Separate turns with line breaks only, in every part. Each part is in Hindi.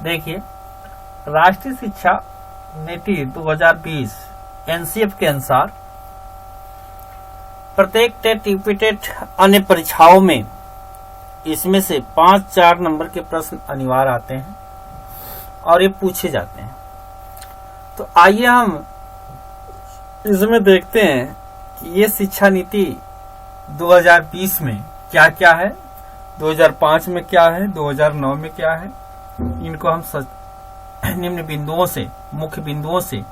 देखिए, राष्ट्रीय शिक्षा नीति 2020 एनसीएफ के अनुसार प्रत्येक टेट, यूपीटेट अन्य परीक्षाओं में इसमें से 5-4 नंबर के प्रश्न अनिवार्य आते हैं और ये पूछे जाते हैं। तो आइए हम इसमें देखते हैं कि ये शिक्षा नीति 2020 में क्या क्या है, 2005 में क्या है, 2009 में क्या है। इनको हम निम्न बिंदुओं से, मुख्य बिंदुओं से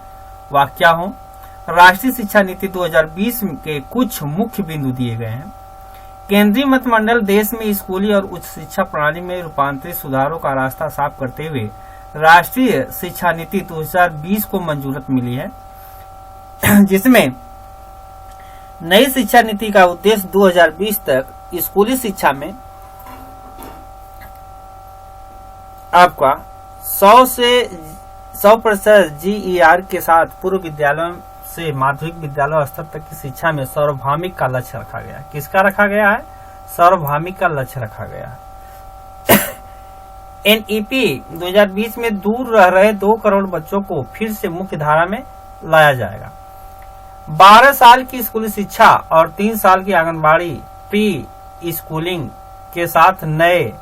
वाक्या हो। राष्ट्रीय शिक्षा नीति 2020 के कुछ मुख्य बिंदु दिए गए हैं। केंद्रीय मंत्रिमंडल देश में स्कूली और उच्च शिक्षा प्रणाली में रूपांतरित सुधारों का रास्ता साफ करते हुए राष्ट्रीय शिक्षा नीति 2020 को मंजूरत मिली है, जिसमें नई शिक्षा नीति का उद्देश्य 2020 तक स्कूली शिक्षा में आपका 100% GER के साथ पूर्व विद्यालयों से माध्यमिक विद्यालय स्तर तक की शिक्षा में सार्वभौमिक का लक्ष्य रखा गया है। किसका रखा गया है? सार्वभौमिक का लक्ष्य रखा गया है। NEP 2020 में दूर रह रहे 2 करोड़ बच्चों को फिर से मुख्य धारा में लाया जाएगा। 12 साल की स्कूली शिक्षा और 3 साल की आंगनबाड़ी प्री स्कूलिंग के साथ नए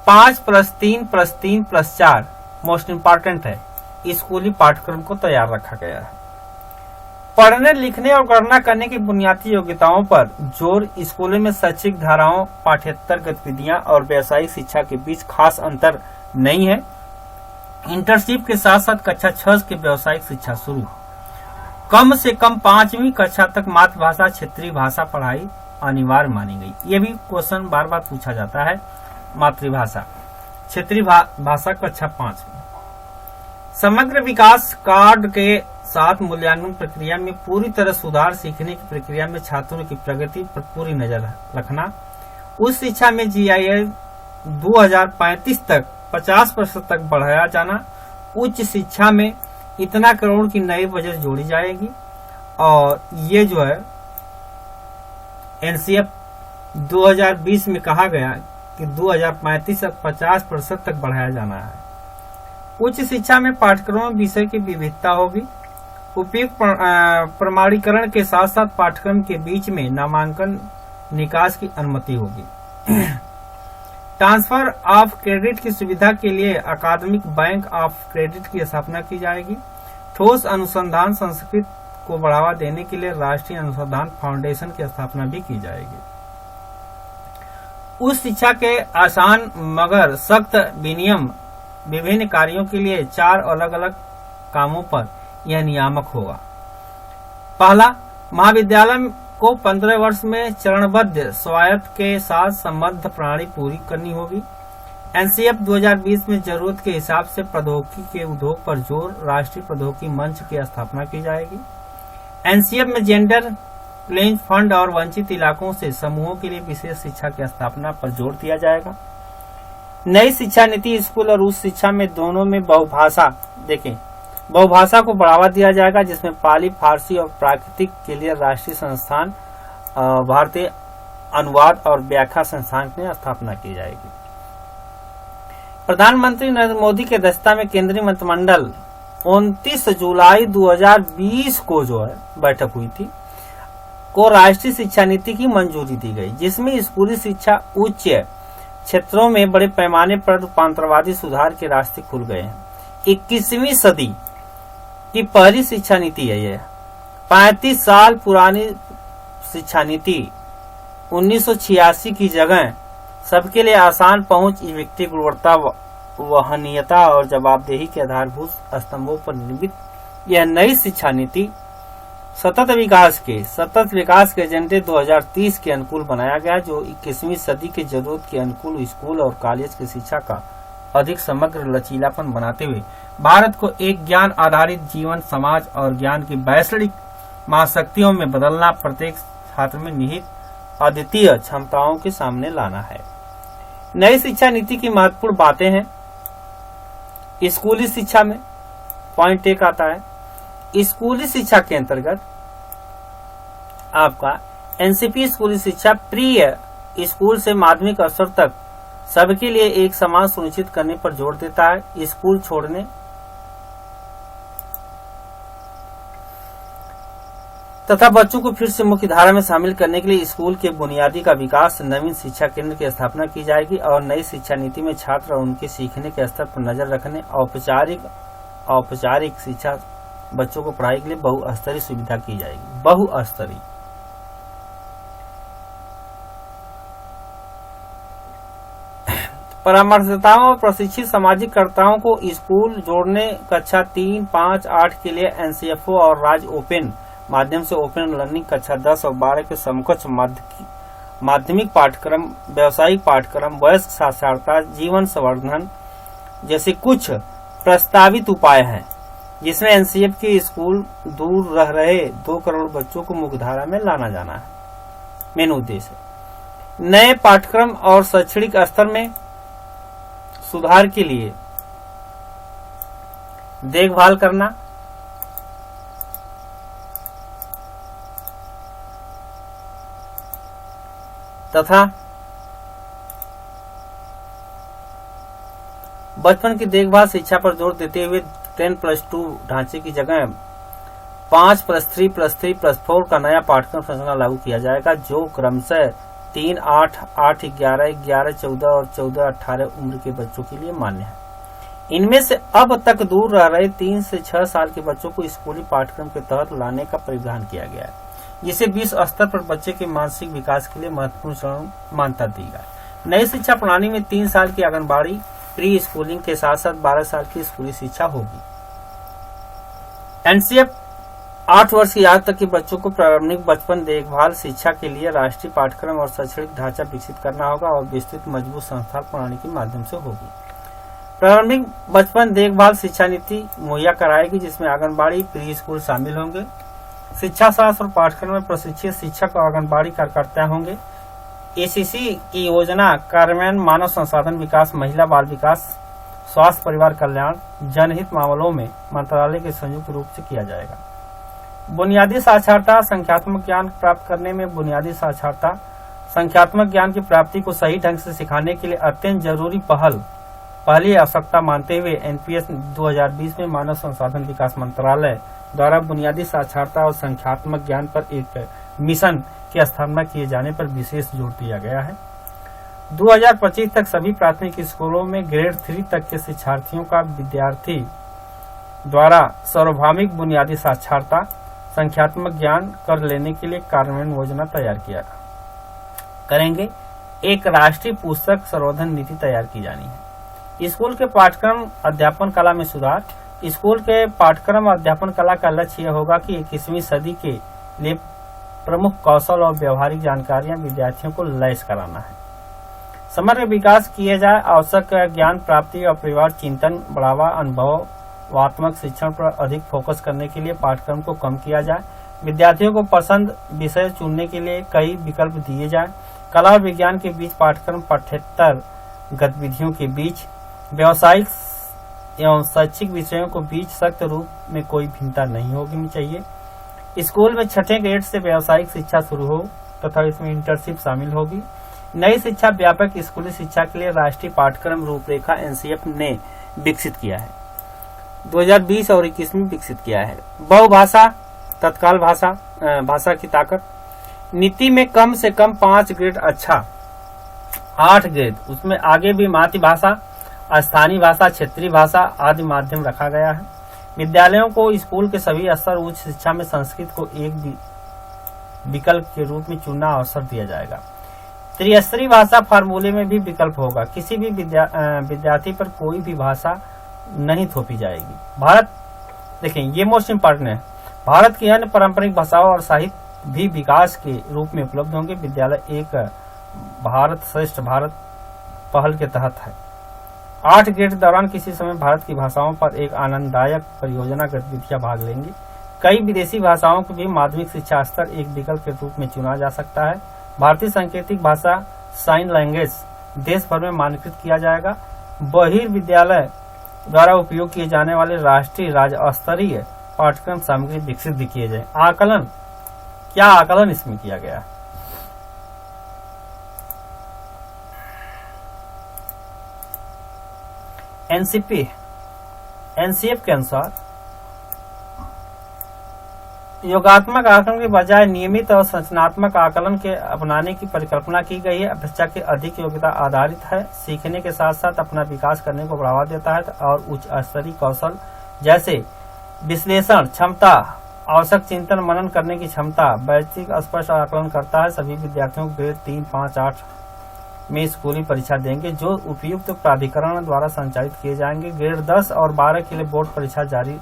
5+3+3+4 मोस्ट इम्पॉर्टेंट है स्कूली पाठ्यक्रम को तैयार रखा गया है। पढ़ने, लिखने और गणना करने की बुनियादी योग्यताओं पर जोर। स्कूलों में शैक्षिक धाराओं, पाठ्येतर गतिविधियां और व्यावसायिक शिक्षा के बीच खास अंतर नहीं है। इंटर्नशिप के साथ साथ कक्षा 6 की व्यावसायिक शिक्षा शुरू। कम से कम 5वीं कक्षा तक मातृभाषा, क्षेत्रीय भाषा पढ़ाई अनिवार्य मानी गई। ये भी क्वेश्चन बार बार पूछा जाता है। मातृभाषा, क्षेत्रीय भाषा कक्षा 5 में। समग्र विकास कार्ड के साथ मूल्यांकन प्रक्रिया में पूरी तरह सुधार। सीखने की प्रक्रिया में छात्रों की प्रगति पर पूरी नजर रखना। उच्च शिक्षा में GIS 2035 तक 50% तक बढ़ाया जाना। उच्च शिक्षा में इतना करोड़ की नई बजट जोड़ी जाएगी और ये जो है NCF 2020 में कहा गया कि 2035 तक 50% तक बढ़ाया जाना है। उच्च शिक्षा में पाठ्यक्रमों विषय की विविधता होगी। उपयुक्त प्रमाणीकरण के साथ साथ पाठ्यक्रम के बीच में नामांकन निकास की अनुमति होगी। ट्रांसफर ऑफ क्रेडिट की सुविधा के लिए अकादमिक बैंक ऑफ क्रेडिट की स्थापना की जाएगी। ठोस अनुसंधान संस्कृत को बढ़ावा देने के लिए राष्ट्रीय अनुसंधान फाउंडेशन की स्थापना भी की जाएगी। उच्च शिक्षा के आसान मगर सख्त विनियम। विभिन्न कार्यों के लिए 4 अलग अलग कामों पर यह नियामक होगा। पहला, महाविद्यालय को 15 वर्ष में चरणबद्ध स्वायत्त के साथ संबद्ध प्रणाली पूरी करनी होगी। NCF 2020 में जरूरत के हिसाब से प्रौद्योगिकी के उद्योग पर जोर। राष्ट्रीय प्रौद्योगिकी मंच की स्थापना की जाएगी। NCF में जेंडर प्लेइंग फंड और वंचित इलाकों से समूहों के लिए विशेष शिक्षा की स्थापना पर जोर दिया जाएगा। नई शिक्षा नीति स्कूल और उच्च शिक्षा में दोनों में बहुभाषा, देखें, बहुभाषा को बढ़ावा दिया जाएगा, जिसमें पाली, फारसी और प्राकृतिक के लिए राष्ट्रीय संस्थान भारतीय अनुवाद और व्याख्या संस्थान की स्थापना की जाएगी। प्रधानमंत्री नरेंद्र मोदी की अध्यक्षता में केंद्रीय मंत्रिमंडल 29 जुलाई 2020 को जो है बैठक हुई थी, को राष्ट्रीय शिक्षा नीति की मंजूरी दी गई, जिसमें स्कूली शिक्षा, उच्च क्षेत्रों में बड़े पैमाने पर रूपांतरवादी सुधार के रास्ते खुल गए हैं। 21वीं सदी की पहली शिक्षा नीति है यह। 35 साल पुरानी शिक्षा नीति 1986 की जगह सबके लिए आसान पहुंच, व्यक्ति गुणवत्ता, वहनीयता और जवाबदेही के आधारभूत स्तंभों पर निर्मित यह नई शिक्षा नीति सतत विकास के एजेंडे 2030 के अनुकूल बनाया गया, जो 21वीं सदी की जरूरत के अनुकूल स्कूल और कॉलेज की शिक्षा का अधिक समग्र लचीलापन बनाते हुए भारत को एक ज्ञान आधारित जीवन, समाज और ज्ञान की वैश्विक महाशक्तियों में बदलना, प्रत्येक छात्र में निहित अद्वितीय क्षमताओं के सामने लाना है। नई शिक्षा नीति की महत्वपूर्ण बातें हैं। स्कूली शिक्षा में पॉइंट 1 आता है, स्कूली शिक्षा के अंतर्गत आपका NCP स्कूली शिक्षा प्री स्कूल से माध्यमिक स्तर तक सबके लिए एक समान सुनिश्चित करने पर जोर देता है। स्कूल छोड़ने तथा बच्चों को फिर से मुख्य धारा में शामिल करने के लिए स्कूल के बुनियादी का विकास, नवीन शिक्षा केंद्र की स्थापना की जाएगी और नई शिक्षा नीति में छात्र और उनके सीखने के स्तर पर नजर रखने औपचारिक शिक्षा बच्चों को पढ़ाई के लिए बहुस्तरीय सुविधा की जाएगी। बहुस्तरीय परामर्शदाताओं और प्रशिक्षित सामाजिक कर्ताओं को स्कूल जोड़ने कक्षा 3, 5, 8 के लिए एनसीएफओ और राज्य ओपन माध्यम से ओपन लर्निंग कक्षा 10 और 12 के समकक्ष माध्यमिक पाठ्यक्रम, व्यावसायिक पाठ्यक्रम, वयस्क साक्षरता, जीवन संवर्धन जैसे कुछ प्रस्तावित उपाय हैं, जिसमें एनसीएफ के स्कूल दूर रह रहे 2 करोड़ बच्चों को मुख्यधारा में लाना जाना है। मेन उद्देश्य नए पाठ्यक्रम और शैक्षणिक स्तर में सुधार के लिए देखभाल करना, तथा बचपन की देखभाल शिक्षा पर जोर देते हुए 10+2 ढांचे की जगह 5+3+3+4 का नया पाठ्यक्रम संरचना लागू किया जाएगा, जो क्रमशः 3, 8, 8, 11, 11, 14 और 14, 18 उम्र के बच्चों के लिए मान्य है। इनमें से अब तक दूर रह रहे 3 से 6 साल के बच्चों को स्कूली पाठ्यक्रम के तहत लाने का प्रावधान किया गया है, जिसे विश्व स्तर पर बच्चे के मानसिक विकास के लिए महत्वपूर्ण चरण मान्यता दी गई। नई शिक्षा प्रणाली में 3 साल की आंगनबाड़ी प्री स्कूलिंग के साथ साथ 12 साल की स्कूली शिक्षा होगी। एनसीएफ 8 वर्ष की आयु तक के बच्चों को प्रारंभिक बचपन देखभाल शिक्षा के लिए राष्ट्रीय पाठ्यक्रम और शैक्षणिक ढांचा विकसित करना होगा और विस्तृत मजबूत संस्थान प्रणाली के माध्यम से होगी। प्रारंभिक बचपन देखभाल शिक्षा नीति मुहैया कराएगी, जिसमें आंगनबाड़ी प्री स्कूल शामिल होंगे। शिक्षा शास्त्र और पाठ्यक्रम में प्रशिक्षित शिक्षक और आंगनबाड़ी कार्यकर्ता होंगे। एसीसी की योजना कार्यान्वयन मानव संसाधन विकास, महिला बाल विकास, स्वास्थ्य परिवार कल्याण, जनहित मामलों में मंत्रालय के संयुक्त रूप से किया जाएगा। बुनियादी साक्षरता संख्यात्मक ज्ञान प्राप्त करने में बुनियादी साक्षरता संख्यात्मक ज्ञान की प्राप्ति को सही ढंग से सिखाने के लिए अत्यंत जरूरी पहली आवश्यकता मानते हुए एनपीएस 2020 में मानव संसाधन विकास मंत्रालय द्वारा बुनियादी साक्षरता और संख्यात्मक ज्ञान पर एक मिशन की स्थापना किए जाने पर विशेष जोर दिया गया है। 2025 तक सभी प्राथमिक स्कूलों में ग्रेड 3 तक के शिक्षार्थियों का विद्यार्थी द्वारा सार्वभौमिक बुनियादी साक्षरता संख्यात्मक ज्ञान कर लेने के लिए कार्यान्वयन योजना तैयार किया करेंगे। एक राष्ट्रीय पुस्तक संवर्धन नीति तैयार की जानी है। स्कूल के पाठ्यक्रम अध्यापन कला में सुधार। स्कूल के पाठ्यक्रम अध्यापन कला का लक्ष्य यह होगा कि 21वीं सदी के लिए प्रमुख कौशल और व्यवहारिक जानकारियां विद्यार्थियों को लैस कराना है। समग्र विकास किया जाए, आवश्यक ज्ञान प्राप्ति और परिवार चिंतन बढ़ावा, अनुभवात्मक शिक्षण पर अधिक फोकस करने के लिए पाठ्यक्रम को कम किया जाए। विद्यार्थियों को पसंद विषय चुनने के लिए कई विकल्प दिए जाए। कला और विज्ञान के बीच पाठ्यक्रम पाठ्येतर गतिविधियों के बीच व्यावसायिक एवं शैक्षिक विषयों को बीच सख्त रूप में कोई भिन्नता नहीं होनी चाहिए। स्कूल में 6ठे ग्रेड से व्यावसायिक शिक्षा शुरू हो तथा इसमें इंटर्नशिप शामिल होगी। नई शिक्षा व्यापक स्कूली शिक्षा के लिए राष्ट्रीय पाठ्यक्रम रूपरेखा एनसीएफ ने विकसित किया है, 2020 और 21 में विकसित किया है। बहुभाषा तत्काल भाषा की ताकत। नीति में कम से कम 5 ग्रेड अच्छा 8 ग्रेड, उसमें आगे भी मातृभाषा, स्थानीय भाषा, क्षेत्रीय भाषा आदि माध्यम रखा गया है। विद्यालयों को स्कूल के सभी स्तर उच्च शिक्षा में संस्कृत को एक विकल्प के रूप में चुनना अवसर दिया जाएगा। त्रिस्तरीय भाषा फार्मूले में भी विकल्प होगा। किसी भी विद्यार्थी पर कोई भी भाषा नहीं थोपी जाएगी। भारत देखें, ये मोस्ट इम्पोर्टेंट है। भारत की अन्य पारंपरिक भाषाओं और साहित्य भी विकास के रूप में उपलब्ध होंगे। विद्यालय एक भारत श्रेष्ठ भारत पहल के तहत है। 8 ग्रेड के दौरान किसी समय भारत की भाषाओं पर एक आनंददायक परियोजना गतिविधियां भाग लेंगी। कई विदेशी भाषाओं को भी माध्यमिक शिक्षा स्तर एक विकल्प के रूप में चुना जा सकता है। भारतीय सांकेतिक भाषा साइन लैंग्वेज देश भर में मान्यकृत किया जाएगा। बहिर्विद्यालय द्वारा उपयोग किए जाने वाले राष्ट्रीय राज्य स्तरीय पाठ्यक्रम सामग्री विकसित भी किए जाए। आकलन, क्या आकलन इसमें किया गया? एनसीएफ के अनुसार योगात्मक आकलन के बजाय नियमित और संरचनात्मक आकलन के अपनाने की परिकल्पना की गई है। बच्चा के अधिक योग्यता आधारित है, सीखने के साथ साथ अपना विकास करने को बढ़ावा देता है और उच्च स्तरीय कौशल जैसे विश्लेषण क्षमता, आवश्यक चिंतन मनन करने की क्षमता, वैयक्तिक स्पष्ट आकलन करता है। सभी विद्यार्थियों को ग्रेड 3, 5, 8 में स्कूली परीक्षा देंगे जो उपयुक्त प्राधिकरण द्वारा संचालित किए जाएंगे। ग्रेड 10 और 12 के लिए बोर्ड परीक्षा जारी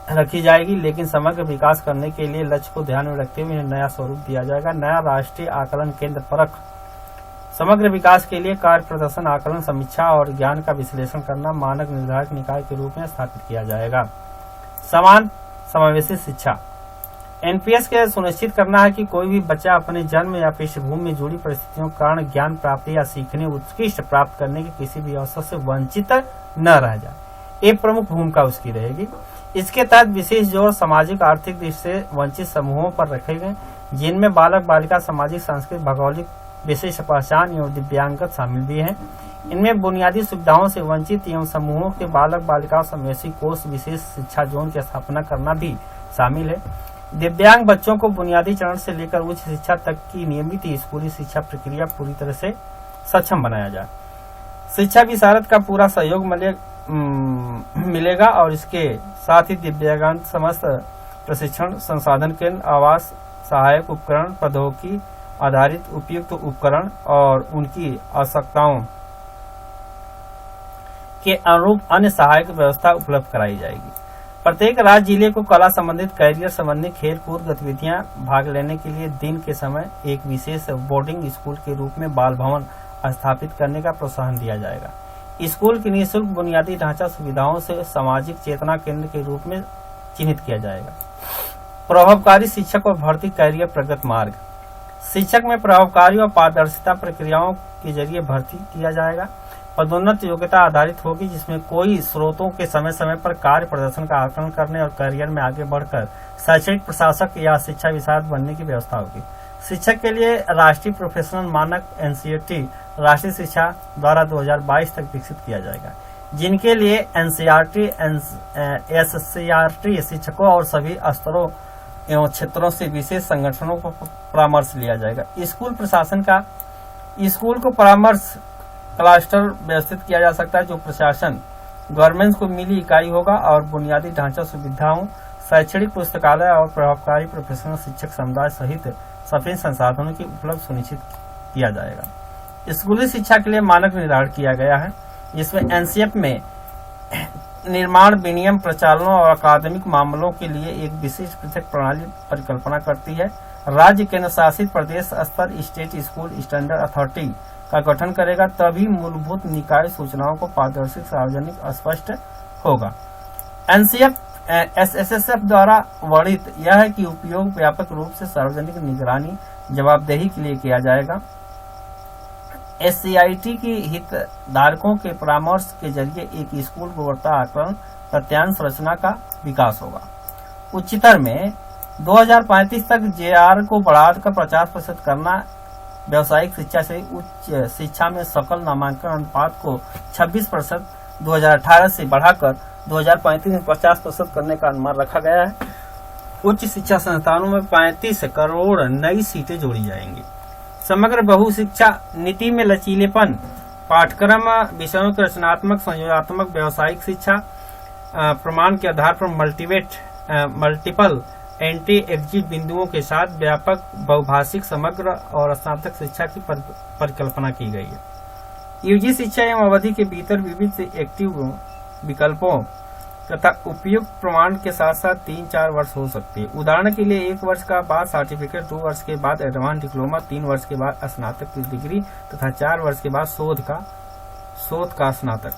रखी जाएगी, लेकिन समग्र विकास करने के लिए लक्ष्य को ध्यान में रखते हुए इन्हें नया स्वरूप दिया जाएगा। नया राष्ट्रीय आकलन केंद्र परख समग्र विकास के लिए कार्य प्रदर्शन आकलन समीक्षा और ज्ञान का विश्लेषण करना मानक निर्धारक निकाय के रूप में स्थापित किया जाएगा। समान समावेशी शिक्षा एनपीएस के सुनिश्चित करना है कि कोई भी बच्चा अपने जन्म या पृष्ठभूमि में जुड़ी परिस्थितियों के कारण ज्ञान प्राप्ति या सीखने उत्कृष्ट प्राप्त करने के किसी भी अवसर से वंचित न रह जाए। एक प्रमुख भूमिका उसकी रहेगी। इसके तहत विशेष जोर सामाजिक आर्थिक दृष्टि से वंचित समूहों पर रखे गए, जिनमें बालक बालिका सामाजिक सांस्कृतिक भौगोलिक विशेष पहचान एवं दिव्यांगत शामिल भी हैं। इनमें बुनियादी सुविधाओं से वंचित एवं समूहों के बालक बालिकाओं समावेशी कोष विशेष शिक्षा जोन की स्थापना करना भी शामिल है। दिव्यांग बच्चों को बुनियादी चरण से लेकर उच्च शिक्षा तक की नियमित स्कूली शिक्षा प्रक्रिया पूरी तरह से सक्षम बनाया जाए। शिक्षा विशारद का पूरा सहयोग मिलेगा और इसके साथ ही दिव्यांग समस्त प्रशिक्षण संसाधन केंद्र, आवास, सहायक उपकरण, प्रौद्योगिकी आधारित उपयुक्त उपकरण और उनकी आवश्यकताओं के अनुरूप अन्य सहायक व्यवस्था उपलब्ध कराई जाएगी। प्रत्येक राज्य जिले को कला संबंधित, कैरियर संबंधी खेल कूद गतिविधियां भाग लेने के लिए दिन के समय एक विशेष बोर्डिंग स्कूल के रूप में बाल भवन स्थापित करने का प्रोत्साहन दिया जाएगा। स्कूल की निःशुल्क बुनियादी ढांचा सुविधाओं से सामाजिक चेतना केंद्र के रूप में चिन्हित किया जाएगा। प्रभावकारी शिक्षक और भर्ती कैरियर प्रगत मार्ग शिक्षक में प्रभावकारी और पारदर्शिता प्रक्रियाओं के जरिए भर्ती किया जाएगा। पदोन्नत योग्यता आधारित होगी, जिसमें कोई स्रोतों के समय समय पर कार्य प्रदर्शन का आकलन करने और करियर में आगे बढ़कर शैक्षणिक प्रशासक या शिक्षा विशारद बनने की व्यवस्था होगी। शिक्षक के लिए राष्ट्रीय प्रोफेशनल मानक एनसीईआरटी राष्ट्रीय शिक्षा द्वारा 2022 तक विकसित किया जाएगा, जिनके लिए एनसीईआरटी एससीईआरटी शिक्षकों और सभी स्तरों एवं क्षेत्रों से विशेष संगठनों को परामर्श लिया जाएगा। स्कूल प्रशासन का स्कूल को परामर्श क्लस्टर व्यवस्थित किया जा सकता है, जो प्रशासन गवर्नमेंट को मिली इकाई होगा और बुनियादी ढांचा सुविधाओं, शैक्षणिक पुस्तकालय और प्रभावकारी प्रोफेशनल शिक्षक समुदाय सहित सभी संसाधनों की उपलब्ध सुनिश्चित किया जाएगा। स्कूली शिक्षा के लिए मानक निर्धारण किया गया है, जिसमें एनसीएफ में निर्माण, विनियम, प्रचालनों और अकादमिक मामलों के लिए एक विशेष पृथक प्रणाली परिकल्पना करती है। राज्य केंद्र शासित प्रदेश स्तर स्टेट स्कूल स्टैंडर्ड अथॉरिटी का गठन करेगा, तभी मूलभूत निकाय सूचनाओं को पारदर्शी, सार्वजनिक, स्पष्ट होगा। एनसीएफ एसएसएफ द्वारा वर्णित यह है कि उपयोग व्यापक रूप से सार्वजनिक निगरानी जवाबदेही के लिए किया जाएगा। एससीईआरटी की हितधारकों के परामर्श के जरिए एक स्कूल गुणवत्ता आकलन प्रत्यान संरचना का विकास होगा। उच्चतर में 2035 तक जेआर को बढ़ाकर 50% करना, व्यावसायिक शिक्षा से उच्च शिक्षा में सकल नामांकन अनुपात को 26% 2018 से बढ़ाकर 2035 में 50% करने का अनुमान रखा गया है। उच्च शिक्षा संस्थानों में 35 करोड़ नई सीटें जोड़ी जाएंगी। समग्र बहु शिक्षा नीति में लचीलेपन, पाठ्यक्रम विषयों के रचनात्मक, संयोजनात्मक, व्यावसायिक शिक्षा प्रमाण के आधार पर मल्टीपल एंट्री एग्जिट बिंदुओं के साथ व्यापक बहुभाषिक, समग्र और स्नातक शिक्षा की परिकल्पना की गई है। यूजी शिक्षा एवं अवधि के भीतर विविध एक्टिव विकल्पों तथा उपयुक्त प्रमाण के साथ साथ 3-4 वर्ष हो सकते हैं। उदाहरण के लिए 1 वर्ष का बाद सर्टिफिकेट, 2 वर्ष के बाद एडवांस डिप्लोमा, 3 वर्ष के बाद स्नातक की डिग्री तथा 4 वर्ष के बाद शोध का स्नातक।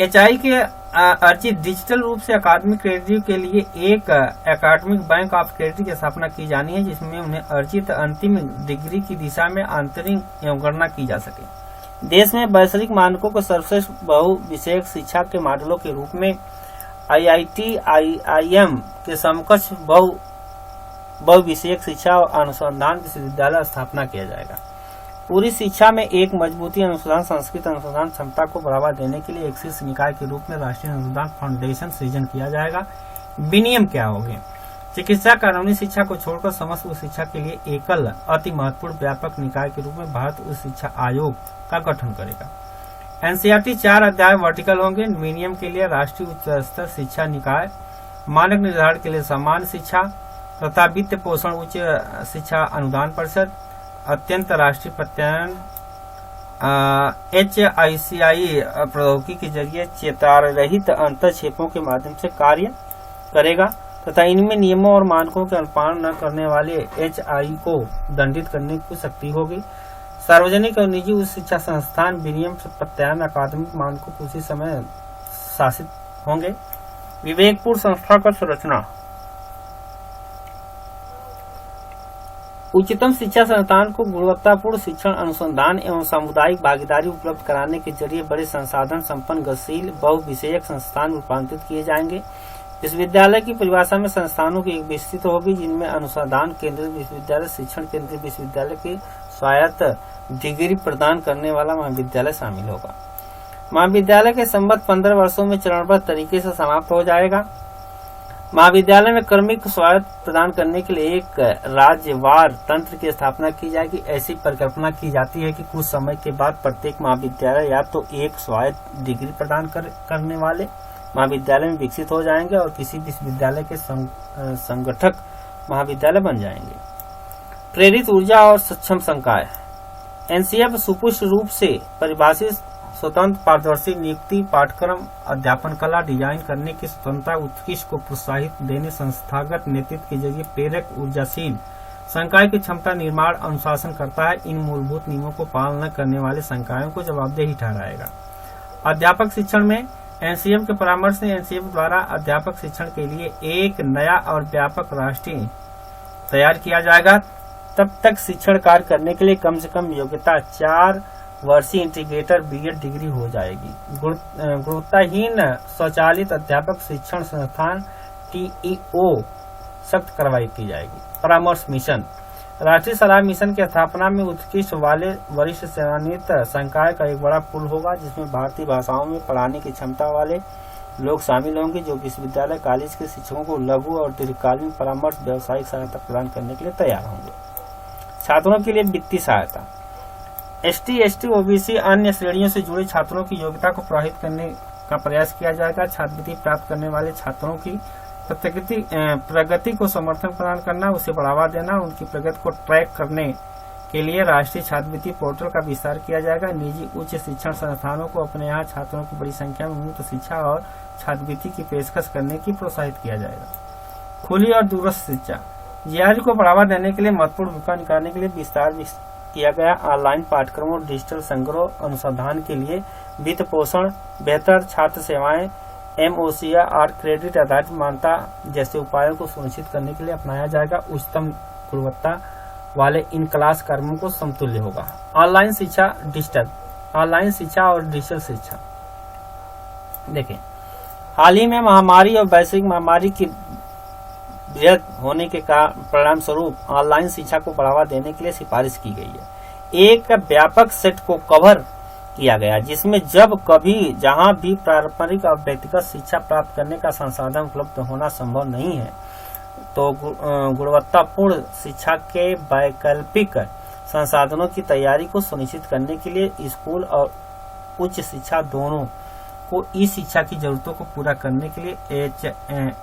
एचआई के अर्जित डिजिटल रूप से अकादमिक क्रेडिट के लिए एक अकादमिक बैंक ऑफ क्रेडिट की स्थापना की जानी है, जिसमें उन्हें अर्जित अंतिम डिग्री की दिशा में आंतरिक एवं गणना की जा सके। देश में वैश्विक मानकों को सर्वश्रेष्ठ बहु विषयक शिक्षा के मॉडलों के रूप में आईआईटी, आईआईएम के समकक्ष बहु विषयक शिक्षा और अनुसंधान विश्वविद्यालय स्थापना किया जाएगा। पूरी शिक्षा में एक मजबूती अनुसंधान संस्कृत अनुसंधान क्षमता को बढ़ावा देने के लिए एक शीर्ष निकाय के रूप में राष्ट्रीय अनुसंधान फाउंडेशन सृजन किया जाएगा। विनियम क्या होंगे? चिकित्सा कानूनी शिक्षा को छोड़कर समस्त उच्च शिक्षा के लिए एकल अति महत्वपूर्ण व्यापक निकाय के रूप में भारत उच्च शिक्षा आयोग का गठन करेगा। एनसीईआरटी 4 अध्याय वर्टिकल होंगे। विनियम के लिए राष्ट्रीय उच्च स्तर शिक्षा निकाय, मानक निर्धारण के लिए समान शिक्षा तथा वित्त पोषण उच्च शिक्षा अनुदान परिषद, अत्यंत राष्ट्रीय प्रत्यायन HICI प्रौद्योगिकी के जरिए चेतार रहित अंतरक्षेपों के माध्यम से कार्य करेगा तथा इनमें नियमों और मानकों के अनुपालन न करने वाले HI को दंडित करने की शक्ति होगी। सार्वजनिक और निजी उच्च शिक्षा संस्थान विनियम प्रत्यायन अकादमिक मानकों को उसी समय शासित होंगे। विवेकपूर्ण संस्थागत संरचना, उच्चतम शिक्षा संस्थान को गुणवत्तापूर्ण शिक्षण अनुसंधान एवं सामुदायिक भागीदारी उपलब्ध कराने के जरिए बड़े संसाधन संपन्न गतिशील बहुविषयक संस्थान रूपांतरित किए जाएंगे। विश्वविद्यालय की परिभाषा में संस्थानों की एक विस्तृत होगी जिनमें अनुसंधान केंद्रित विश्वविद्यालय, शिक्षण केंद्रित विश्वविद्यालय की स्वायत्त डिग्री प्रदान करने वाला महाविद्यालय शामिल होगा। महाविद्यालय के संबद्ध 15 वर्षों में चरणबद्ध तरीके से समाप्त हो जाएगा। महाविद्यालय में क्रमिक स्वायत्त प्रदान करने के लिए एक राज्यवार तंत्र की स्थापना की जाएगी। ऐसी परिकल्पना की जाती है कि कुछ समय के बाद प्रत्येक महाविद्यालय या तो एक स्वायत्त डिग्री प्रदान करने वाले महाविद्यालय में विकसित हो जाएंगे और किसी विश्वविद्यालय के संगठक महाविद्यालय बन जाएंगे। प्रेरित ऊर्जा और सक्षम संकाय, एनसीएफ सुपुष्ट रूप से परिभाषित स्वतंत्र पारदर्शी नियुक्ति पाठ्यक्रम अध्यापन कला डिजाइन करने की स्वतंत्रता उत्कृष्ट को प्रोत्साहित देने संस्थागत नेतृत्व के जरिए प्रेरक ऊर्जाशील संकाय की क्षमता निर्माण अनुशासन करता है। इन मूलभूत नियमों को पालन न करने वाले संकायों को जवाबदेही ठहराएगा। अध्यापक शिक्षण में एनसीएफ के परामर्श से एनसीएफ द्वारा अध्यापक शिक्षण के लिए एक नया और व्यापक राष्ट्रीय तैयार किया जाएगा। तब तक शिक्षण कार्य करने के लिए कम से कम योग्यता 4 वर्षीय इंटीग्रेटेड बीएड डिग्री हो जाएगी। गुणवत्ताहीन स्वचालित अध्यापक शिक्षण संस्थान TEO सख्त कार्रवाई की जाएगी। परामर्श मिशन, राष्ट्रीय सलाह मिशन की स्थापना में उत्कृष्ट वाले वरिष्ठ सेवानिवृत्त संकाय का एक बड़ा पूल होगा जिसमें भारतीय भाषाओं में पढ़ाने की क्षमता वाले लोग शामिल होंगे जो विश्वविद्यालय कॉलेज के शिक्षकों को लघु और दीर्घकालीन परामर्श व्यावसायिक सहायता प्रदान करने के लिए तैयार होंगे। छात्रों के लिए वित्तीय सहायता, ST, ST, OBC अन्य श्रेणियों से जुड़े छात्रों की योग्यता को प्रभावित करने का प्रयास किया जाएगा। छात्रवृत्ति प्राप्त करने वाले छात्रों की प्रगति को समर्थन प्रदान करना, उसे बढ़ावा देना, उनकी प्रगति को ट्रैक करने के लिए राष्ट्रीय छात्रवृत्ति पोर्टल का विस्तार किया जाएगा। निजी उच्च शिक्षण संस्थानों को अपने यहाँ छात्रों की बड़ी संख्या में मुफ्त शिक्षा और छात्रवृत्ति की पेशकश करने की प्रोत्साहित किया जाएगा। खुली और दूरस्थ शिक्षा, जीआरई को बढ़ावा देने के लिए महत्वपूर्ण भूमिका निभाने के लिए विस्तार किया गया। ऑनलाइन पाठ्यक्रमों और डिजिटल संग्रह अनुसंधान के लिए वित्त पोषण, बेहतर छात्र सेवाएं, MOCR क्रेडिट आधारित मान्यता जैसे उपायों को सुनिश्चित करने के लिए अपनाया जाएगा। उच्चतम गुणवत्ता वाले इन क्लास कर्मों को समतुल्य होगा। ऑनलाइन शिक्षा, ऑनलाइन शिक्षा और डिजिटल शिक्षा, देखें हाल ही में महामारी और वैश्विक महामारी की वृहद होने के परिणाम स्वरूप ऑनलाइन शिक्षा को बढ़ावा देने के लिए सिफारिश की गई है। एक व्यापक सेट को कवर किया गया जिसमें जब कभी जहां भी पारंपरिक और व्यक्तिगत शिक्षा प्राप्त करने का संसाधन उपलब्ध होना संभव नहीं है तो गुणवत्तापूर्ण शिक्षा के वैकल्पिक संसाधनों की तैयारी को सुनिश्चित करने के लिए स्कूल और उच्च शिक्षा दोनों को ई शिक्षा की जरूरतों को पूरा करने के लिए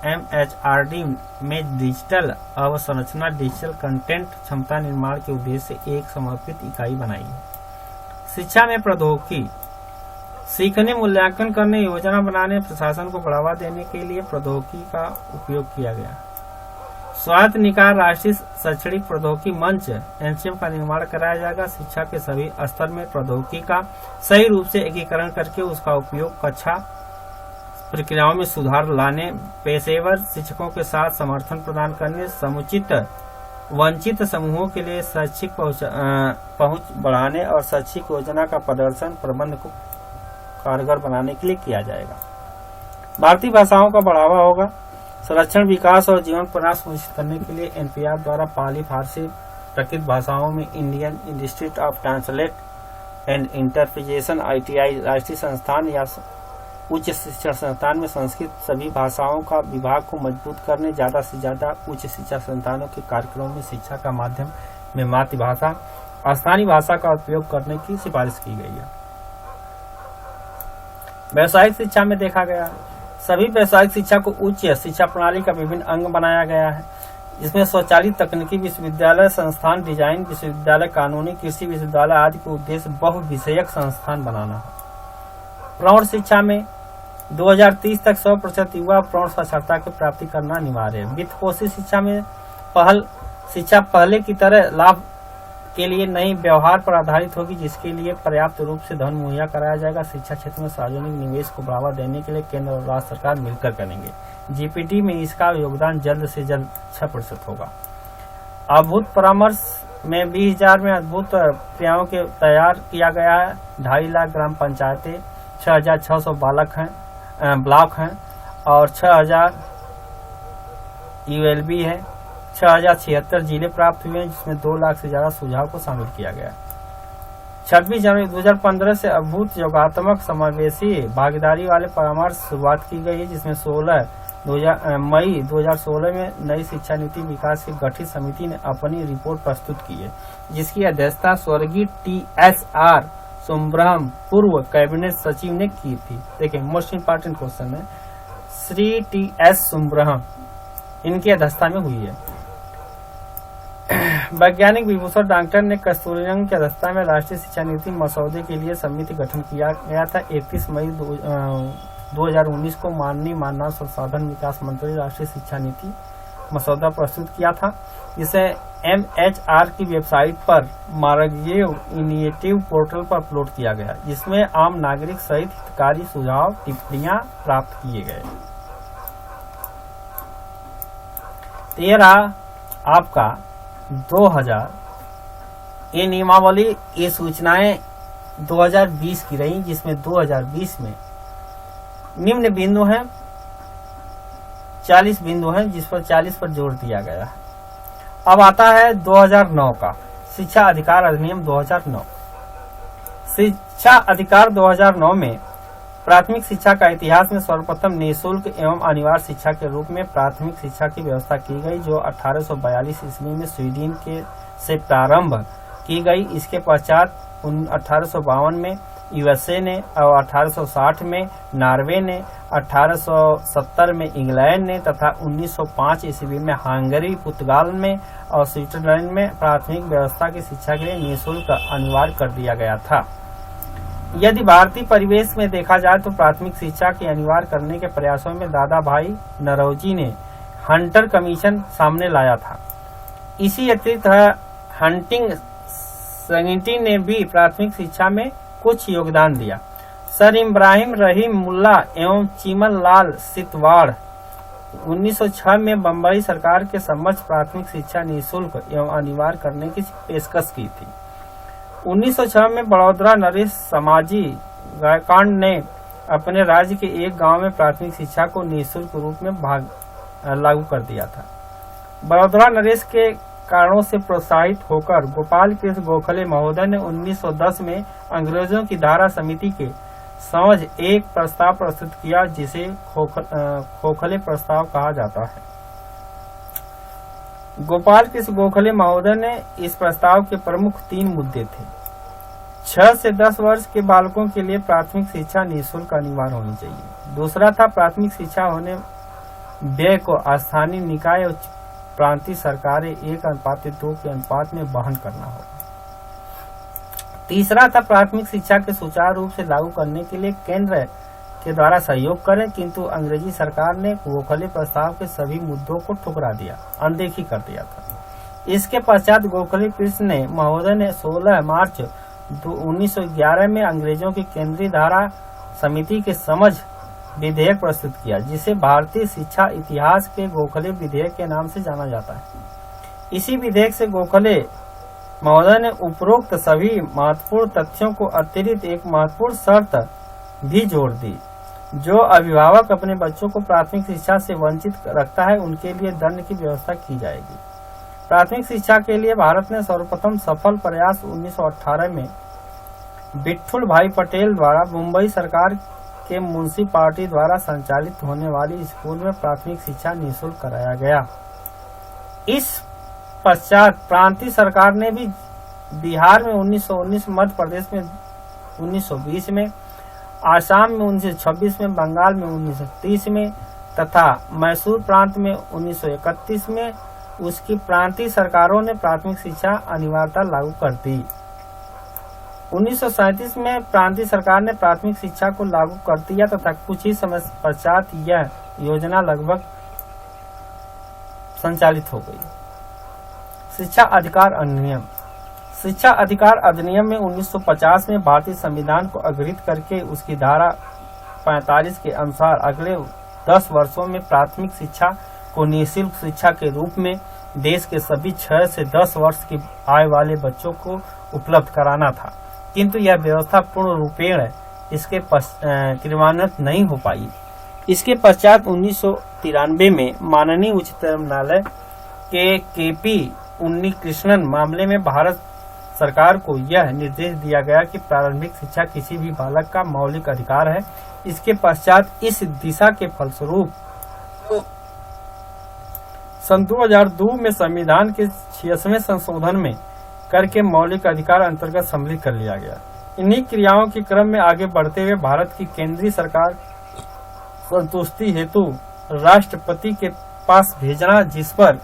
MHRD में डिजिटल अवसंरचना डिजिटल कंटेंट क्षमता निर्माण के उद्देश्य से एक समर्पित इकाई बनाई है। शिक्षा में प्रौद्योगिकी, सीखने, मूल्यांकन करने, योजना बनाने, प्रशासन को बढ़ावा देने के लिए प्रौद्योगिकी का उपयोग किया गया। स्वायत्त निकाय राष्ट्रीय शैक्षणिक प्रौद्योगिकी मंच NCM का निर्माण कराया जाएगा। शिक्षा के सभी स्तर में प्रौद्योगिकी का सही रूप से एकीकरण करके उसका उपयोग कक्षा प्रक्रियाओं में सुधार लाने, पेशेवर शिक्षकों के साथ समर्थन प्रदान करने, समुचित वंचित समूहों के लिए शैक्षिक पहुंच बढ़ाने और शैक्षिक योजना का प्रदर्शन प्रबंध को कारगर बनाने के लिए किया जाएगा। भारतीय भाषाओं का बढ़ावा होगा। संरक्षण, विकास और जीवन प्रयास सुनिश्चित करने के लिए NPR द्वारा पाली, फारसी, प्रकृत भाषाओं में Indian institute of translate and interpretation ITI राष्ट्रीय संस्थान या उच्च शिक्षण संस्थान में संस्कृत सभी भाषाओं का विभाग को मजबूत करने, ज्यादा से ज्यादा उच्च शिक्षा संस्थानों के कार्यक्रमों में शिक्षा का माध्यम में मातृभाषा स्थानीय भाषा का उपयोग करने की सिफारिश की गई है। व्यावसायिक शिक्षा में देखा गया सभी व्यावसायिक शिक्षा को उच्च शिक्षा प्रणाली का विभिन्न अंग बनाया गया है, जिसमें स्वचालित तकनीकी विश्वविद्यालय संस्थान, डिजाइन विश्वविद्यालय, कानूनी, कृषि विश्वविद्यालय आदि के उद्देश्य बहुविषयक संस्थान बनाना है। प्रौढ़ शिक्षा में 2030 तक 100% युवा प्रौढ़ साक्षरता की प्राप्ति करना अनिवार्य है। वित्त पोषित शिक्षा में शिक्षा पहले की तरह लाभ के लिए नई व्यवहार पर आधारित होगी, जिसके लिए पर्याप्त रूप से धन मुहैया कराया जाएगा। शिक्षा क्षेत्र में सार्वजनिक निवेश को बढ़ावा देने के लिए केंद्र और राज्य सरकार मिलकर करेंगे। GPT में इसका योगदान जल्द से जल्द 6% होगा। अद्भुत परामर्श में 20,000 में अद्भुत क्रियाओं के तैयार किया गया है। 2.5 लाख ग्राम पंचायतें, 6,600 ब्लॉक हैं और 6,000 ULB है। 6,076 जिले प्राप्त हुए हैं, जिसमें 2 लाख से ज्यादा सुझाव को शामिल किया गया है। 26 जनवरी 2015 से अद्भुत योगात्मक समावेशी भागीदारी वाले परामर्श शुरुआत की गई है, जिसमें 16 मई 2016 में नई शिक्षा नीति विकास की गठित समिति ने अपनी रिपोर्ट प्रस्तुत की है, जिसकी अध्यक्षता स्वर्गीय TSR सुब्रह्म पूर्व कैबिनेट सचिव ने की थी। देखिए मोस्ट इम्पोर्टेंट क्वेश्चन है, श्री TS सुब्रह्म इनकी अध्यक्षता में हुई है। वैज्ञानिक विभूषण डॉक्टर ने कस्तूरीरंगन की अध्यक्षता में राष्ट्रीय शिक्षा नीति मसौदे के लिए समिति गठन किया गया था। 31 मई 2019 को माननीय मानव संसाधन विकास मंत्री राष्ट्रीय शिक्षा नीति मसौदा प्रस्तुत किया था, जिसे MHR की वेबसाइट पर मार्गजीव इनिशिएटिव पोर्टल पर अपलोड किया गया, जिसमें आम नागरिक सहित हितकारी सुझाव टिप्पणियां प्राप्त किए गए। ये रहा आपका 2000 ये नियमावली, ये सूचनाएं 2020 की रही, जिसमें 2020 में निम्न बिंदु हैं, 40 बिंदु हैं, जिस पर 40 पर जोर दिया गया है। अब आता है 2009 का शिक्षा अधिकार अधिनियम 2009। शिक्षा अधिकार 2009 में प्राथमिक शिक्षा का इतिहास में सर्वप्रथम निःशुल्क एवं अनिवार्य शिक्षा के रूप में प्राथमिक शिक्षा की व्यवस्था की गई, जो 1842 ईस्वी में स्वीडन से प्रारंभ की गई। इसके पश्चात 1852 में USA ने और 1860 में नॉर्वे ने, 1870 में इंग्लैंड ने तथा 1905 ईस्वी में हंगरी, पुर्तगाल में और स्विट्जरलैंड में प्राथमिक व्यवस्था की शिक्षा के लिए निःशुल्क अनिवार्य कर दिया गया था। यदि भारतीय परिवेश में देखा जाए तो प्राथमिक शिक्षा के अनिवार्य करने के प्रयासों में दादा भाई नरौजी ने हंटर कमीशन सामने लाया था। इसी अतिरिक्त हंटिंग संगठन ने भी प्राथमिक शिक्षा में कुछ योगदान दिया। सर इब्राहिम रहीम मुल्ला एवं चिमन लाल सितवाड़ 1906 में बम्बई सरकार के समक्ष प्राथमिक शिक्षा निःशुल्क एवं अनिवार्य करने की पेशकश की थी। 1906 में बड़ौदा नरेश समाजी गायकांड ने अपने राज्य के एक गांव में प्राथमिक शिक्षा को निःशुल्क रूप में लागू कर दिया था। बड़ौदा नरेश के कारणों से प्रोत्साहित होकर गोपाल कृष्ण गोखले महोदय ने 1910 में अंग्रेजों की धारा समिति के समझ एक प्रस्ताव प्रस्तुत किया, जिसे खोखले प्रस्ताव कहा जाता है। गोपाल कृष्ण गोखले महोदय ने इस प्रस्ताव के प्रमुख 3 मुद्दे थे। 6 से 10 वर्ष के बालकों के लिए प्राथमिक शिक्षा निःशुल्क अनिवार्य होनी चाहिए। दूसरा था प्राथमिक शिक्षा होने व्यय को स्थानीय निकाय और प्रांतीय सरकारें 1:2 के अनुपात में वहन करना होगा। तीसरा था प्राथमिक शिक्षा के सुचारू रूप से लागू करने के लिए केंद्र के द्वारा सहयोग करें, किंतु अंग्रेजी सरकार ने गोखले प्रस्ताव के सभी मुद्दों को ठुकरा दिया, अनदेखी कर दिया था। इसके पश्चात गोखले कृष्ण महोदय ने 16 मार्च 1911 में अंग्रेजों की केंद्रीय धारा समिति के समझ विधेयक प्रस्तुत किया, जिसे भारतीय शिक्षा इतिहास के गोखले विधेयक के नाम से जाना जाता है। इसी विधेयक से गोखले महोदय ने उपरोक्त सभी महत्वपूर्ण तथ्यों को अतिरिक्त एक महत्वपूर्ण शर्त भी जोड़ दी, जो अभिभावक अपने बच्चों को प्राथमिक शिक्षा से वंचित रखता है उनके लिए दंड की व्यवस्था की जाएगी। प्राथमिक शिक्षा के लिए भारत ने सर्वप्रथम सफल प्रयास 1918 में विट्ठल भाई पटेल द्वारा मुंबई सरकार के म्युनिसिपैलिटी द्वारा संचालित होने वाली स्कूल में प्राथमिक शिक्षा निःशुल्क कराया गया। इस पश्चात प्रांतीय सरकार ने भी बिहार में 1919, मध्य प्रदेश में 1920 में, आसाम में 1926 में, बंगाल में 1930 में तथा मैसूर प्रांत में 1931 में उसकी प्रांतीय सरकारों ने प्राथमिक शिक्षा अनिवार्यता लागू कर दी। 1937 में प्रांतीय सरकार ने प्राथमिक शिक्षा को लागू कर दिया तथा कुछ ही समय पश्चात यह योजना लगभग संचालित हो गई। शिक्षा अधिकार अधिनियम। शिक्षा अधिकार अधिनियम में 1950 में भारतीय संविधान को अग्रहित करके उसकी धारा 45 के अनुसार अगले 10 वर्षों में प्राथमिक शिक्षा को निःशुल्क शिक्षा के रूप में देश के सभी 6 से 10 वर्ष की आयु वाले बच्चों को उपलब्ध कराना था, किंतु यह व्यवस्था पूर्ण रूपेण इसके क्रियान्वित नहीं हो पाई। इसके पश्चात 1993 में माननीय उच्चतम न्यायालय के केपी उन्नीकृष्णन मामले में भारत सरकार को यह निर्देश दिया गया कि प्रारंभिक शिक्षा किसी भी बालक का मौलिक अधिकार है। इसके पश्चात इस दिशा के फलस्वरूप सन 2002 में संविधान के 66वें संशोधन में करके मौलिक अधिकार अंतर्गत सम्मिलित कर लिया गया। इन्हीं क्रियाओं के क्रम में आगे बढ़ते हुए भारत की केंद्रीय सरकार संतुष्टि हेतु राष्ट्रपति के पास भेजना, जिस पर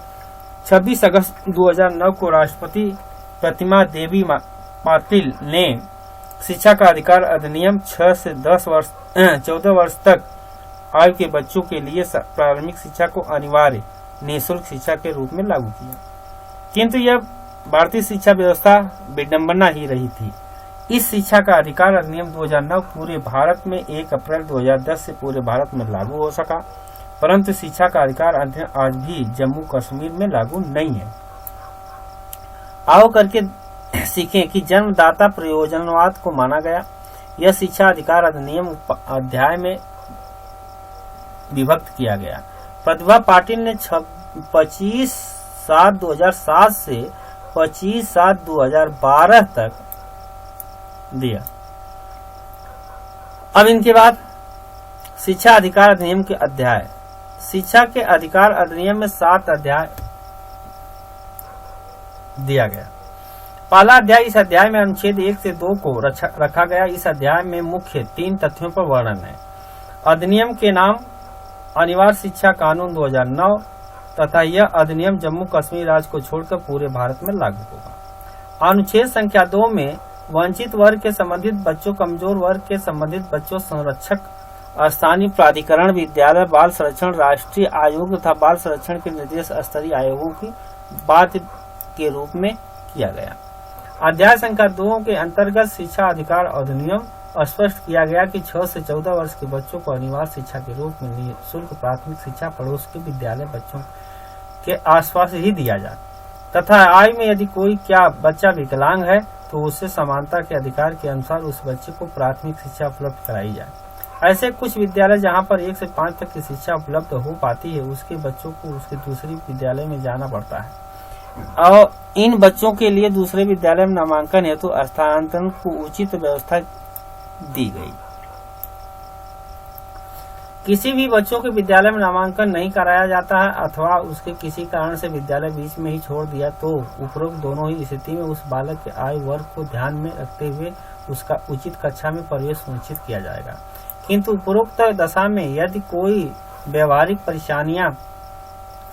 26 अगस्त 2009 को राष्ट्रपति प्रतिमा देवी पाटिल ने शिक्षा का अधिकार अधिनियम 6 से 14 वर्ष तक आयु के बच्चों के लिए प्रारंभिक शिक्षा को अनिवार्य निःशुल्क शिक्षा के रूप में लागू किया, किंतु यह भारतीय शिक्षा व्यवस्था विडंबना ही रही थी। इस शिक्षा का अधिकार अधिनियम 2009 पूरे भारत में 1 अप्रैल 2010 से पूरे भारत में लागू हो सका, परंतु शिक्षा का अधिकार अधिनियम आज भी जम्मू कश्मीर में लागू नहीं है। आओ करके सीखें कि जन्मदाता प्रयोजनवाद को माना गया। यह शिक्षा अधिकार अधिनियम अध्याय में विभक्त किया गया। प्रतिभा पाटिल ने 25/7/2007 से 25/7/2012 तक दिया। अब इनके बाद शिक्षा अधिकार अधिनियम के अध्याय। शिक्षा के अधिकार अधिनियम में 7 अध्याय दिया गया। पहला अध्याय, इस अध्याय में अनुच्छेद 1 से 2 को रखा गया। इस अध्याय में मुख्य 3 तथ्यों पर वर्णन है। अधिनियम के नाम अनिवार्य शिक्षा कानून 2009 तथा यह अधिनियम जम्मू कश्मीर राज्य को छोड़कर पूरे भारत में लागू होगा। अनुच्छेद संख्या 2 में वंचित वर्ग के संबंधित बच्चों, कमजोर वर्ग के संबंधित बच्चों, संरक्षक, स्थानीय प्राधिकरण, विद्यालय बाल संरक्षण, राष्ट्रीय आयोग तथा बाल संरक्षण के निर्देश स्तरीय आयोगों की बात के रूप में किया गया। अध्याय संख्या 2 के अंतर्गत शिक्षा अधिकार अधिनियम स्पष्ट किया गया कि 6 से 14 वर्ष के बच्चों को अनिवार्य शिक्षा के रूप में निःशुल्क प्राथमिक शिक्षा पड़ोस के विद्यालय बच्चों के आसपास ही दिया जाए तथा आयु में यदि कोई बच्चा विकलांग है तो उससे समानता के अधिकार के अनुसार उस बच्चे को प्राथमिक शिक्षा उपलब्ध कराई जाए। ऐसे कुछ विद्यालय जहां पर 1 से 5 तक की शिक्षा उपलब्ध हो पाती है, उसके बच्चों को उसके दूसरी विद्यालय में जाना पड़ता है और इन बच्चों के लिए दूसरे विद्यालय में नामांकन हेतु स्थानांतरण को उचित व्यवस्था दी गई। किसी भी बच्चों के विद्यालय में नामांकन नहीं कराया जाता है अथवा उसके किसी कारण से विद्यालय बीच में ही छोड़ दिया तो उपरोक्त दोनों ही स्थिति में उस बालक के आयु वर्ग को ध्यान में रखते हुए उसका उचित कक्षा में प्रवेश सुनिश्चित किया जाएगा। किंतु उपरोक्त दशा में यदि कोई व्यवहारिक परेशानियां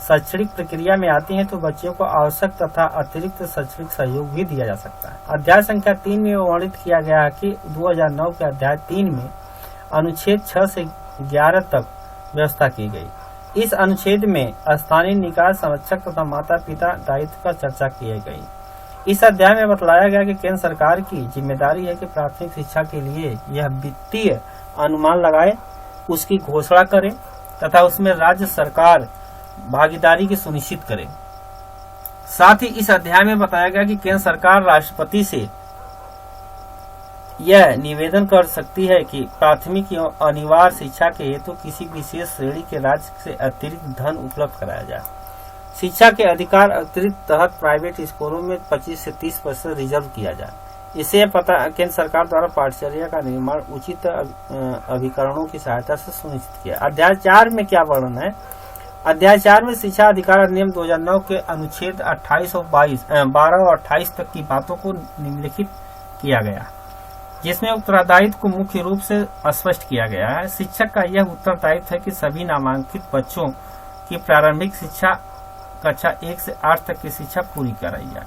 शैक्षणिक प्रक्रिया में आती हैं तो बच्चों को आवश्यक तथा अतिरिक्त शैक्षणिक सहयोग भी दिया जा सकता है। अध्याय संख्या 3 में वर्णित किया गया है कि 2009 के अध्याय 3 में अनुच्छेद 6 से 11 तक व्यवस्था की गई। इस अनुच्छेद में स्थानीय निकाय संरक्षक तथा माता पिता दायित्व पर चर्चा की गई। इस अध्याय में बतलाया गया कि केंद्र सरकार की जिम्मेदारी है कि प्राथमिक शिक्षा के लिए यह वित्तीय अनुमान लगाए, उसकी घोषणा करे तथा उसमें राज्य सरकार भागीदारी की सुनिश्चित करे। साथ ही इस अध्याय में बताया गया कि केंद्र सरकार राष्ट्रपति से यह निवेदन कर सकती है कि प्राथमिक एवं अनिवार्य शिक्षा के हेतु किसी विशेष श्रेणी के राज्य से अतिरिक्त धन उपलब्ध कराया जाए। शिक्षा के अधिकार अतिरिक्त तहत प्राइवेट स्कूलों में 25 से 30% रिजर्व किया जाए। इसे केंद्र सरकार द्वारा पाठचर्या का निर्माण उचित अभिकरणों की सहायता से सुनिश्चित किया। अध्याय 4 में क्या वर्णन है? अध्याय 4 में शिक्षा अधिकार अधिनियम 2009 के अनुच्छेद 28 और 12 और 28 तक की बातों को निम्नलिखित किया गया, जिसमें उत्तरदायित्व को मुख्य रूप से स्पष्ट किया गया है। शिक्षक का यह उत्तरदायित्व है कि सभी नामांकित बच्चों की प्रारंभिक शिक्षा कक्षा 1 से 8 तक की शिक्षा पूरी कराई जाए।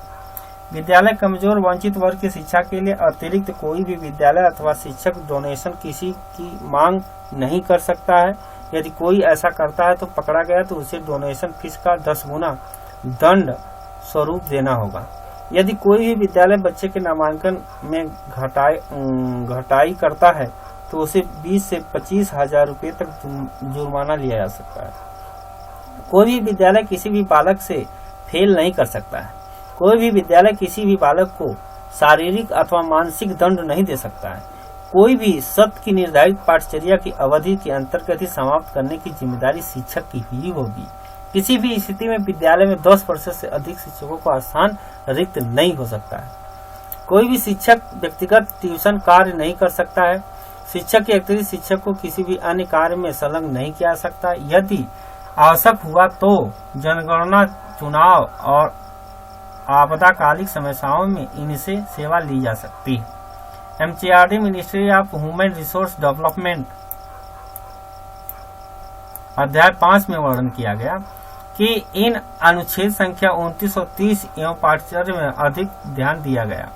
विद्यालय कमजोर वंचित वर्ग की शिक्षा के लिए अतिरिक्त कोई भी विद्यालय अथवा शिक्षक डोनेशन किसी की मांग नहीं कर सकता है। यदि कोई ऐसा करता है तो पकड़ा गया तो उसे डोनेशन फीस का 10 गुना दंड स्वरूप देना होगा। यदि कोई भी विद्यालय बच्चे के नामांकन में घटाई करता है तो उसे 20 से 25 हजार रुपये तक जुर्माना लिया जा सकता है। कोई भी विद्यालय किसी भी बालक से फेल नहीं कर सकता है। कोई भी विद्यालय किसी भी बालक को शारीरिक अथवा मानसिक दंड नहीं दे सकता है। कोई भी सत्र की निर्धारित पाठचर्या की अवधि के अंतर्गत ही समाप्त करने की जिम्मेदारी शिक्षक की ही होगी। किसी भी स्थिति में विद्यालय में 10% से अधिक शिक्षकों का स्थान रिक्त नहीं हो सकता है। कोई भी शिक्षक व्यक्तिगत ट्यूशन कार्य नहीं कर सकता है। शिक्षक के अतिरिक्त शिक्षक को किसी भी अन्य कार्य में संलग्न नहीं किया जा सकता। यदि आवश्यक हुआ तो जनगणना, चुनाव और आपदाकालिक समस्याओं में इनसे सेवा ली जा सकती है। MCRD ministry of human resource development अध्याय 5 में वर्णन किया गया कि इन अनुच्छेद संख्या 29 और 30 एवं पाठचर्या में अधिक ध्यान दिया गया।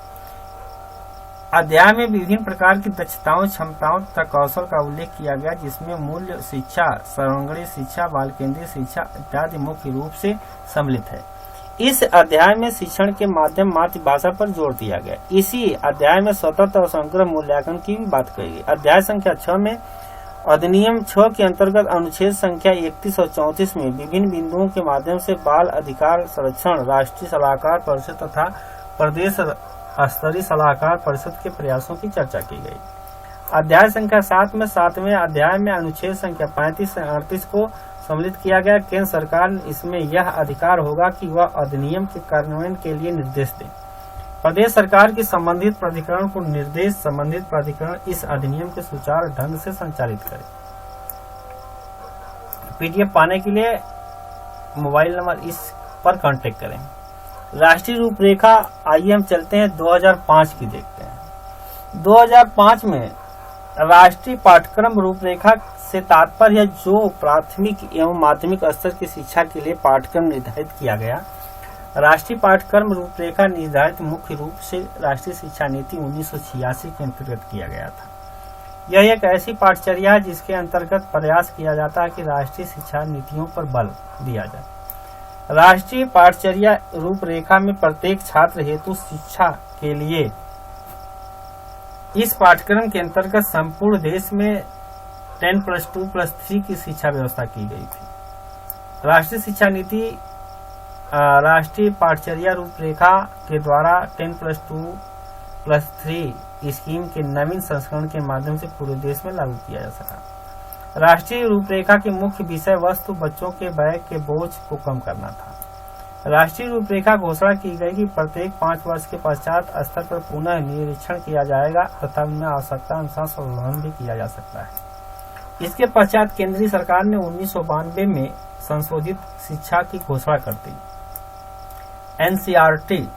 अध्याय में विभिन्न प्रकार की दक्षताओं, क्षमताओं तथा कौशल का उल्लेख किया गया, जिसमें मूल्य शिक्षा, सर्वांगीण शिक्षा, बाल केंद्रीय शिक्षा इत्यादि मुख्य रूप से सम्मिलित है। इस अध्याय में शिक्षण के माध्यम मातृभाषा पर जोर दिया गया। इसी अध्याय में स्वतंत्र और समग्र मूल्यांकन की भी बात कही गई। अध्याय संख्या 6 में अधिनियम 6 के अंतर्गत अनुच्छेद संख्या 31 और 34 में विभिन्न बिंदुओं के माध्यम से बाल अधिकार संरक्षण राष्ट्रीय सलाहकार परिषद तथा प्रदेश स्तरीय सलाहकार परिषद के प्रयासों की चर्चा की गई। अध्याय संख्या 7 में 7वें अध्याय में अनुच्छेद संख्या 35 से 38 को सम्मिलित किया गया। केंद्र सरकार इसमें यह अधिकार होगा कि वह अधिनियम के कार्यान्वयन के लिए निर्देश दे। प्रदेश सरकार की संबंधित प्राधिकरण को निर्देश संबंधित प्राधिकरण इस अधिनियम के सुचारू ढंग से संचालित करे। PDF पाने के लिए मोबाइल नंबर इस पर कांटेक्ट करें। राष्ट्रीय रूपरेखा, आइए हम चलते हैं 2005 की देखते हैं। 2005 में राष्ट्रीय पाठ्यक्रम रूपरेखा से तात्पर्य जो प्राथमिक एवं माध्यमिक स्तर की शिक्षा के लिए पाठ्यक्रम निर्धारित किया गया। राष्ट्रीय पाठ्यक्रम रूपरेखा निर्धारित मुख्य रूप से राष्ट्रीय शिक्षा नीति 1986 के अंतर्गत किया गया था। यह एक ऐसी पाठचर्या है जिसके अंतर्गत प्रयास किया जाता है कि राष्ट्रीय शिक्षा नीतियों पर बल दिया जाए। राष्ट्रीय पाठचर्या रूपरेखा में प्रत्येक छात्र हेतु शिक्षा के लिए इस पाठ्यक्रम के अंतर्गत संपूर्ण देश में 10+2+3 की शिक्षा व्यवस्था की गई थी। राष्ट्रीय शिक्षा नीति राष्ट्रीय पाठचर्या रूपरेखा के द्वारा 10+2+3 स्कीम के नवीन संस्करण के माध्यम से पूरे देश में लागू किया जा सका। राष्ट्रीय रूपरेखा के मुख्य विषय वस्तु बच्चों के बैग के बोझ को कम करना था। राष्ट्रीय रूपरेखा घोषणा की गई कि प्रत्येक 5 वर्ष के पश्चात स्तर पर पुनः निरीक्षण किया जाएगा तथा उनमें आवश्यकता अनुसार संशोधन भी किया जा सकता है। इसके पश्चात केंद्रीय सरकार ने 1992 में संशोधित शिक्षा की घोषणा कर दी। एनसीईआरटी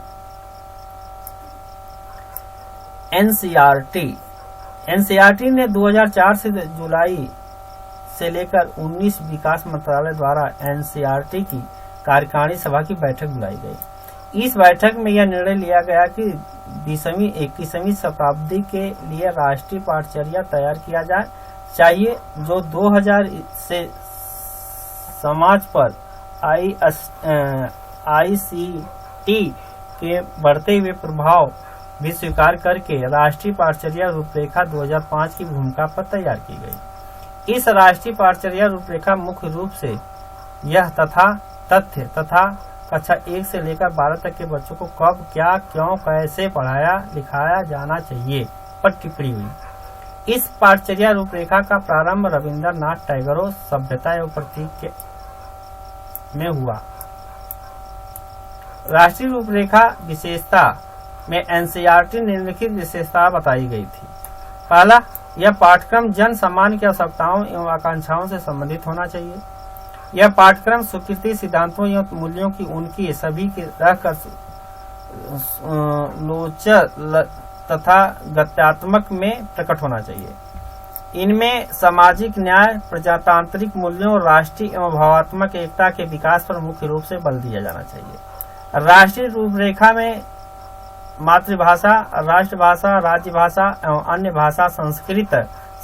ने 2004 से जुलाई से लेकर 19 विकास मंत्रालय द्वारा एनसीईआरटी की कार्यकारिणी सभा की बैठक बुलाई गई। इस बैठक में यह निर्णय लिया गया कि 20वीं-21वीं शताब्दी के लिए राष्ट्रीय पाठचर्या तैयार किया जाए चाहिए, जो 2000 से समाज पर आईसीटी के बढ़ते हुए प्रभाव भी स्वीकार करके राष्ट्रीय पाठचर्या रूपरेखा 2005 की भूमिका पर तैयार की गई। इस राष्ट्रीय पाठचर्या रूपरेखा मुख्य रूप से यह तथ्य तथा कक्षा 1 से लेकर 12 तक के बच्चों को कब, क्या, क्यों, कैसे पढ़ाया लिखाया जाना चाहिए पर टिप्पणी हुई। इस पाठचर्या रूपरेखा का प्रारंभ रविंद्रनाथ टैगोर सभ्यता एवं प्रतीक में हुआ। राष्ट्रीय रूपरेखा विशेषता में एनसीईआरटी निम्नलिखित विशेषता बताई गई थी। पहला, यह पाठ्यक्रम जन सामान्य की आवश्यकताओं एवं आकांक्षाओं से संबंधित होना चाहिए। यह पाठ्यक्रम स्वीकृति सिद्धांतों एवं मूल्यों की उनकी सभी के रहकर लोचल तथा गत्यात्मक में प्रकट होना चाहिए। इनमें सामाजिक न्याय, प्रजातांत्रिक मूल्यों, राष्ट्रीय एवं भावात्मक एकता के विकास पर मुख्य रूप से बल दिया जाना चाहिए। राष्ट्रीय रूपरेखा में मातृभाषा, राष्ट्रभाषा, राज्यभाषा एवं अन्य भाषा संस्कृत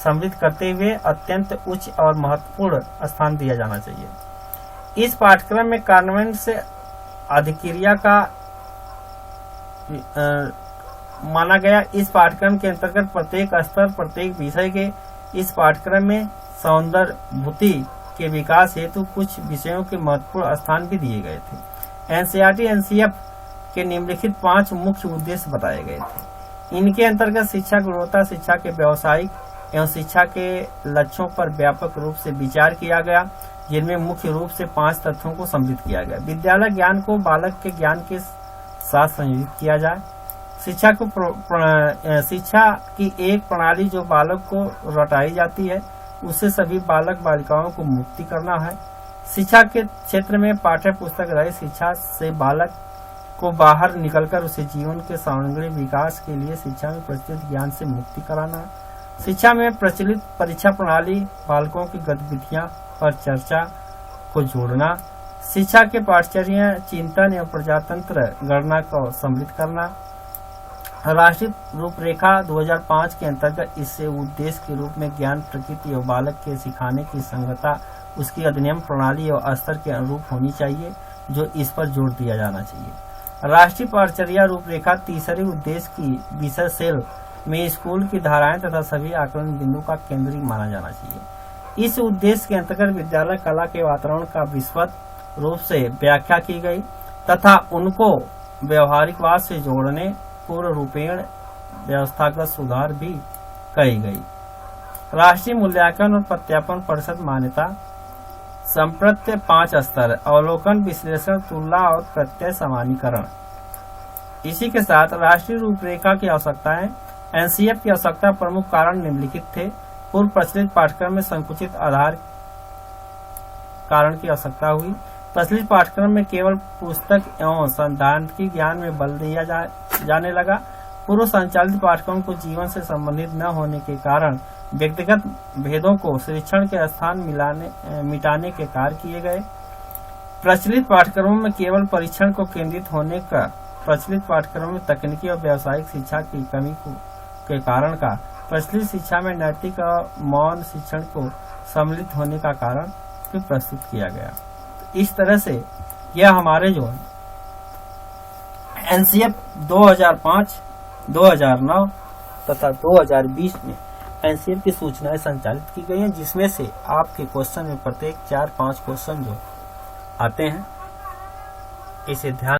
समृद्ध करते हुए अत्यंत उच्च और महत्वपूर्ण स्थान दिया जाना चाहिए। इस पाठ्यक्रम में कार्यान्वयन से अधिक्रिया का माना गया। इस पाठ्यक्रम के अंतर्गत प्रत्येक स्तर, प्रत्येक विषय के इस पाठ्यक्रम में सौंदर्यभूति के विकास हेतु कुछ विषयों के महत्वपूर्ण स्थान भी दिए गए थे। एनसीईआरटी एनसीएफ के निम्नलिखित 5 मुख्य उद्देश्य बताए गए थे। इनके अंतर्गत शिक्षा गुणवत्ता, शिक्षा के व्यावसायिक एवं शिक्षा के लक्ष्यों पर व्यापक रूप से विचार किया गया, जिनमें मुख्य रूप से 5 तथ्यों को सम्मिलित किया गया। विद्यालय ज्ञान को बालक के ज्ञान के साथ संयोजित किया जाए। शिक्षा की एक प्रणाली जो बालक को रटाई जाती है, उससे सभी बालक बालिकाओं को मुक्ति करना है। शिक्षा के क्षेत्र में पाठ्य पुस्तक रहित शिक्षा से बालक को बाहर निकलकर उसे जीवन के समग्र विकास के लिए शिक्षा में प्रचलित ज्ञान से मुक्ति कराना। शिक्षा में प्रचलित परीक्षा प्रणाली, बालकों की गतिविधियां पर चर्चा को जोड़ना। शिक्षा के पाठ्यचर्या, चिंतन एवं प्रजातंत्र गणना को सम्मिलित करना। राष्ट्रीय रूपरेखा 2005 के अंतर्गत इससे उद्देश्य के रूप में ज्ञान प्रकृति एवं बालक के सिखाने की संगतता उसकी अधिनियम प्रणाली एवं स्तर के अनुरूप होनी चाहिए, जो इस पर जोर दिया जाना चाहिए। राष्ट्रीय पाठ्यचर्या रूपरेखा तीसरे उद्देश्य की विषय सेल में स्कूल की धाराएं तथा सभी आकलन बिंदु का केंद्रीय माना जाना चाहिए। इस उद्देश्य के अंतर्गत विद्यालय कला के वातावरण का विस्तृत रूप से व्याख्या की गई तथा उनको व्यवहारिकवाद से जोड़ने पूर्ण रूपेण व्यवस्थागत सुधार भी कही गई। राष्ट्रीय मूल्यांकन और प्रत्यापन परिषद मान्यता संप्रत्य 5 स्तर, अवलोकन, विश्लेषण, तुलना और प्रत्यय सामान्यीकरण। इसी के साथ राष्ट्रीय रूपरेखा की आवश्यकताएं, एनसीएफ की आवश्यकता प्रमुख कारण निम्नलिखित थे। पूर्व प्रचलित पाठ्यक्रम में संकुचित आधार कारण की आवश्यकता हुई। प्रचलित पाठ्यक्रम में केवल पुस्तक एवं सैद्धांतिक ज्ञान में बल दिया जाने लगा। पूर्व संचालित पाठ्यक्रम को जीवन से संबंधित न होने के कारण व्यक्तिगत भेदों को शिक्षण के स्थान मिटाने के कार्य किए गए। प्रचलित पाठ्यक्रमों में केवल परीक्षण को केंद्रित होने का, प्रचलित पाठ्यक्रम में तकनीकी और व्यावसायिक शिक्षा की कमी के कारण का, प्रचलित शिक्षा में नैतिक और मौन शिक्षण को सम्मिलित होने का कारण भी प्रस्तुत किया गया। इस तरह से यह हमारे जो एनसीएफ 2005, 2009 तथा 2020 में एनसीएफ की सूचनाएं संचालित की गई हैं, जिसमें से आपके क्वेश्चन में प्रत्येक 4-5 क्वेश्चन जो आते हैं, इसे ध्यान